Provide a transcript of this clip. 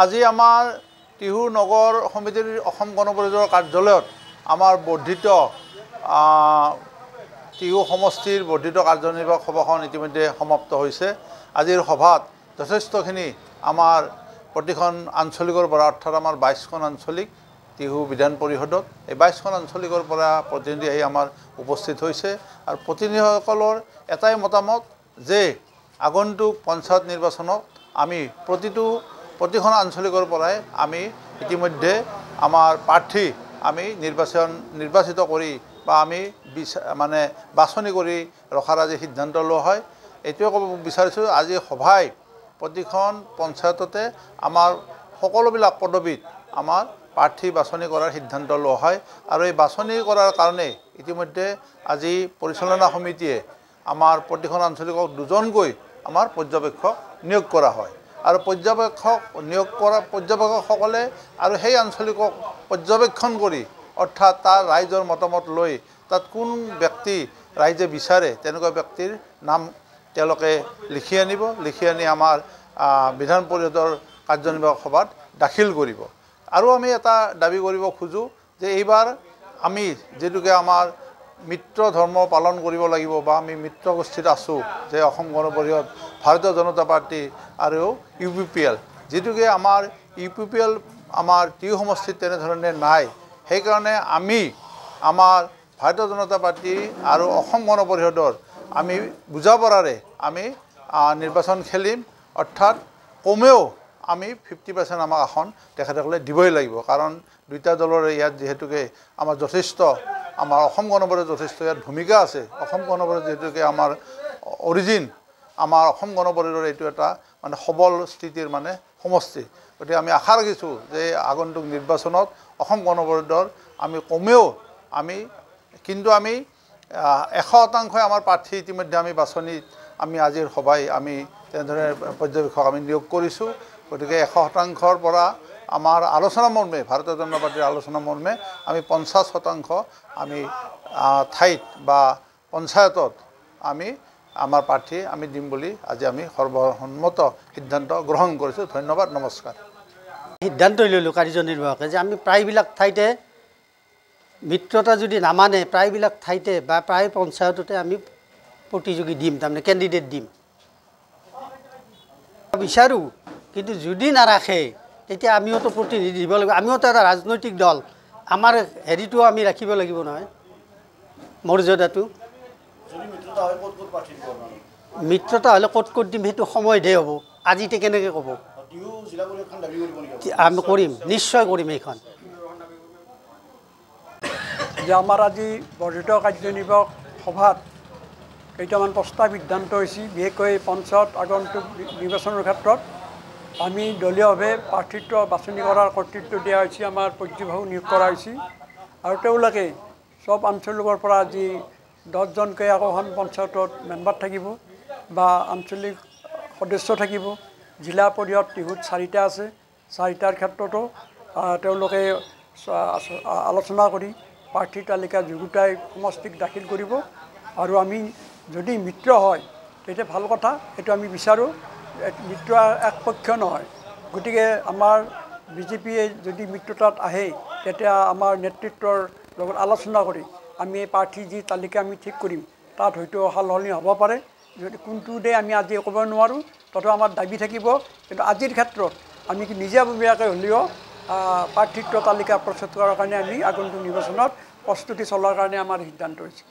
আজি আমাৰ টিহু নগৰ সমিতিৰ অসম গণ পৰিষদৰ কাৰ্যালয়ত আমাৰ বৰ্ধিত টিহু সমষ্টিৰ বৰ্ধিত কাৰ্যনিৰ্বাহক সভাখন ইতিমধ্যে সমাপ্ত হৈছে। আজিৰ সভাত যথেষ্টখিনি আমাৰ প্ৰতিখন আঞ্চলিকৰ পৰা অৰ্থাৎ আমাৰ 22খন আঞ্চলিক টিহু বিধান পৰিষদত এই 22খন আঞ্চলিকৰ পৰা প্ৰতিনিধি আহি আমাৰ উপস্থিত হৈছে আৰু প্ৰতিনিধিসকলৰ এটাই মতামত যে আগন্তুক পঞ্চায়ত নিৰ্বাচনত আমি প্ৰতিখন আঞ্চলিকৰ পৰাই আমি ইতিমধ্যে আমাৰ প্ৰাৰ্থী আমি নিৰ্বাচিত কৰি বা আমি বাছনি কৰি ৰখাৰ আজি সিদ্ধান্ত লোৱা হয়। এইটোৱে ক'ব বিচাৰিছোঁ, আজি সভাই প্ৰতিখন পঞ্চায়ততে আমাৰ সকলোবিলাক পদবীত আমাৰ প্ৰাৰ্থী বাছনি কৰাৰ সিদ্ধান্ত লোৱা হয় আৰু এই বাছনি কৰাৰ কাৰণে ইতিমধ্যে আজি পৰিচালনা সমিতিয়ে আমাৰ প্ৰতিখন আঞ্চলিকক দুজনকৈ আমাৰ পৰ্যবেক্ষক নিয়োগ কৰা হয় আৰু পৰ্যবেক্ষকসকলে আৰু সেই আঞ্চলিকক পৰ্যবেক্ষণ কৰি অৰ্থাৎ তাৰ ৰাইজৰ মতামত লৈ তাত কোন ব্যক্তি ৰাইজে বিচাৰে তেনেকুৱা ব্যক্তিৰ নাম তেওঁলোকে লিখি আনি আমাৰ বিধান পৰিষদৰ কাৰ্যনিৰ্বাহক সভাত দাখিল কৰিব। আৰু আমি এটা দাবী কৰিব খোজোঁ যে এইবাৰ আমি যিটোকে আমাৰ মিত্ৰ ধৰ্ম পালন কৰিব লাগিব বা আমি মিত্ৰ গোষ্ঠীত আছোঁ যে অসম গণ পৰিষদ, ভাৰতীয় জনতা পাৰ্টি আৰু UPPL, যিটোকে আমাৰ UPPL আমাৰ টিহু সমষ্টিত তেনেধৰণে নাই। সেইকাৰণে আমি আমাৰ ভাৰতীয় জনতা পাৰ্টি আৰু অসম গণ পৰিষদৰ আমি বুজাপৰাৰে আমি নিৰ্বাচন খেলিম, অৰ্থাৎ কমেও আমি 50% আমাক আসন তেখেতসকলে দিবই লাগিব। কাৰণ দুইটা দলৰে ইয়াত যিহেতুকে আমাৰ যথেষ্ট আমাৰ অসম গণ পৰিষদৰ যথেষ্ট ইয়াত ভূমিকা আছে। অসম গণ পৰিষদ যিহেতুকে আমাৰ অৰিজিন, আমাৰ অসম গণ পৰিষদৰ এইটো এটা সবল স্থিতিৰ সমষ্টি। গতিকে আমি আশা ৰাখিছোঁ যে আগন্তুক নিৰ্বাচনত অসম গণ পৰিষদৰ আমি কমেও কিন্তু আমি 100% আমাৰ প্ৰাৰ্থী ইতিমধ্যে আমি বাছনিত আমি আজিৰ সভাই আমি তেনেধৰণে পৰ্যবেক্ষক আমি নিয়োগ কৰিছোঁ। গতিকে 100%ৰ পৰা আমাৰ আলোচনা মৰ্মে ভাৰতীয় জনতা পাৰ্টিৰ আলোচনা মৰ্মে আমি 50% আমি ঠাইত বা পঞ্চায়তত আমি আমাৰ প্ৰাৰ্থী আমি দিম বুলি আজি আমি সৰ্বসন্মত সিদ্ধান্ত গ্ৰহণ কৰিছোঁ। ধন্যবাদ, নমস্কাৰ। সিদ্ধান্ত ল'লোঁ কাৰ্যনিৰ্বাহকে যে আমি প্ৰায়বিলাক ঠাইতে মিত্ৰতা যদি নামানে প্ৰায়বিলাক ঠাইতে বা প্ৰায় পঞ্চায়ততে আমি প্ৰতিযোগী দিম, তাৰমানে কেণ্ডিডেট দিম বিচাৰোঁ। কিন্তু যদি নাৰাখে তেতিয়া আমিওতো প্ৰতিনিধি দিব লাগিব। আমিওতো এটা ৰাজনৈতিক দল, আমাৰ হেৰিটো আমি ৰাখিব লাগিব নহয়, মৰ্যাদাটো। মিত্ৰতা হ'লে ক'ত দিম সেইটো সময়তহে হ'ব, আজিতে কেনেকৈ ক'ব। আমি কৰিম, নিশ্চয় কৰিম। এইখন যে আমাৰ আজি বৰ্ধিত কাৰ্যনিৰ্বাহক সভাত কেইটামান প্ৰস্তাৱ সিদ্ধান্ত হৈছে। বিশেষকৈ পঞ্চায়ত আগন্তুক নিৰ্বাচনৰ ক্ষেত্ৰত আমি দলীয়ভাৱে প্ৰাৰ্থিত্ব বাছনি কৰাৰ কৰ্তৃত্ব দিয়া হৈছে, আমাৰ পৰ্যবেক্ষক নিয়োগ কৰা হৈছে আৰু তেওঁলোকে চব আঞ্চলিকৰ পৰা আজি 10জনকৈ একোখন পঞ্চায়তত মেম্বাৰ থাকিব বা আঞ্চলিক সদস্য থাকিব। জিলা পৰিষদ টিহুত 4টা আছে, 4টাৰ ক্ষেত্ৰতো তেওঁলোকে আলোচনা কৰি প্ৰাৰ্থীৰ তালিকা যুগুতাই সমষ্টিক দাখিল কৰিব আৰু আমি যদি মিত্ৰ হয় তেতিয়া ভাল কথা, সেইটো আমি বিচাৰোঁ। মিত্ৰ একপক্ষ নহয়। গতিকে আমাৰ BJPয়ে যদি মিত্ৰতাত আহে তেতিয়া আমাৰ নেতৃত্বৰ লগত আলোচনা কৰি আমি এই প্ৰাৰ্থী যি তালিকা আমি ঠিক কৰিম তাত হয়তো সালসলনি হ'ব পাৰে। যদি কোনটো দিয়ে আমি আজি ক'ব নোৱাৰোঁ, তথাপিও আমাৰ দাবী থাকিব। কিন্তু আজিৰ ক্ষেত্ৰত আমি নিজাববীয়াকৈ হ'লেও প্ৰাৰ্থিত্ব তালিকা প্ৰস্তুত কৰাৰ কাৰণে আমি আগন্তুক নিৰ্বাচনত প্ৰস্তুতি চলোৱাৰ কাৰণে আমাৰ সিদ্ধান্ত হৈছে।